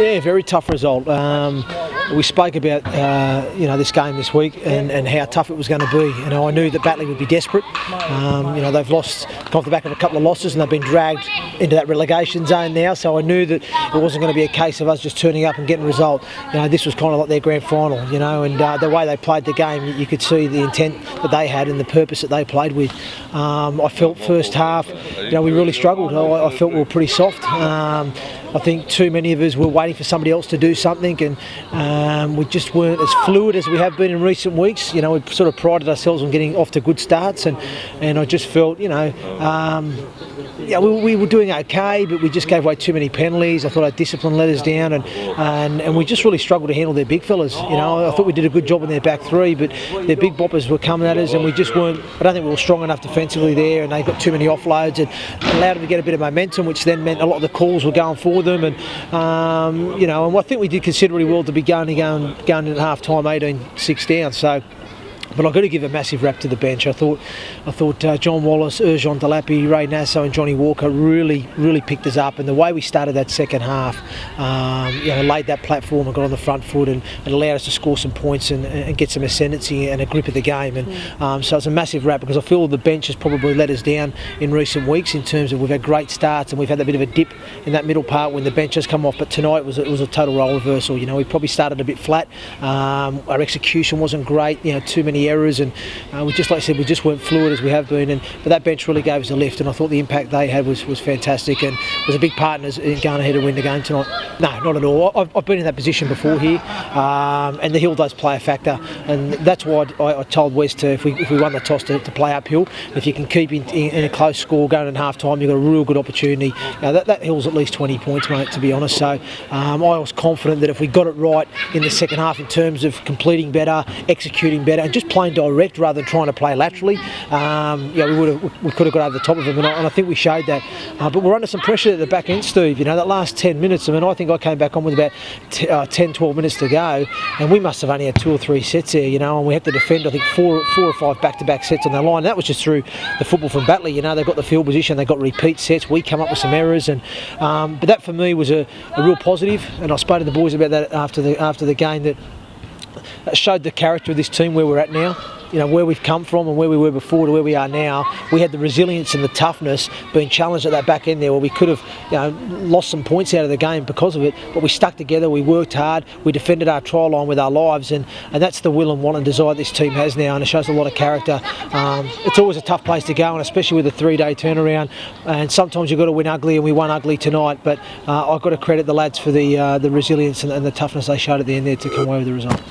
Yeah, very tough result. We spoke about this game this week and how tough it was going to be. I knew that Batley would be desperate. They've come off the back of a couple of losses and they've been dragged into that relegation zone now. So I knew that it wasn't going to be a case of us just turning up and getting a result. This was kind of like their grand final. And the way they played the game, you could see the intent that they had and the purpose that they played with. I felt first half, we really struggled. I felt we were pretty soft. I think too many of us were waiting for somebody else to do something, and we just weren't as fluid as we have been in recent weeks. We sort of prided ourselves on getting off to good starts, and I just felt, we were doing okay, but we just gave away too many penalties. I thought our discipline let us down, and we just really struggled to handle their big fellas. I thought we did a good job in their back three, but their big boppers were coming at us, and we just weren't. I don't think we were strong enough defensively there, and they got too many offloads and allowed them to get a bit of momentum, which then meant a lot of the calls were going for them, and and I think we did considerably well to be going in at half time 18-6 down. So. But I've got to give a massive rap to the bench. I thought John Wallace, Urjan Delapi, Ray Nasso and Johnny Walker really picked us up. And the way we started that second half, laid that platform and got on the front foot and allowed us to score some points and get some ascendancy and a grip of the game. And so it's a massive rap because I feel the bench has probably let us down in recent weeks in terms of we've had great starts and we've had a bit of a dip in that middle part when the bench has come off. But tonight was a total role reversal. We probably started a bit flat. Our execution wasn't great. Too many errors, and we just, like I said, we just weren't fluid as we have been. But that bench really gave us a lift, and I thought the impact they had was fantastic, and was a big part in going ahead and win the game tonight. No, not at all. I've been in that position before here, and the hill does play a factor, and that's why I told West to if we won the toss to play uphill. If you can keep in a close score going in half time, you've got a real good opportunity. That hill's at least 20 points, mate, to be honest. So I was confident that if we got it right in the second half in terms of completing better, executing better, and just playing direct rather than trying to play laterally, we could have got over the top of them, and I think we showed that. But we're under some pressure at the back end, Steve. That last 10 minutes, I think I came back on with about 10-12 minutes to go, and we must have only had 2 or 3 sets there, and we had to defend, I think, 4 or 5 back-to-back sets on their line. That was just through the football from Batley. They got the field position, they got repeat sets, we come up with some errors, and but that for me was a real positive, and I spoke to the boys about that after the game, that showed the character of this team where we're at now. Where we've come from and where we were before to where we are now. We had the resilience and the toughness, being challenged at that back end there where we could have lost some points out of the game because of it, but we stuck together, we worked hard, we defended our try line with our lives, and that's the will and want and desire this team has now, and it shows a lot of character. It's always a tough place to go, and especially with a 3-day turnaround, and sometimes you've got to win ugly, and we won ugly tonight, but I've got to credit the lads for the resilience and the toughness they showed at the end there to come away with the result.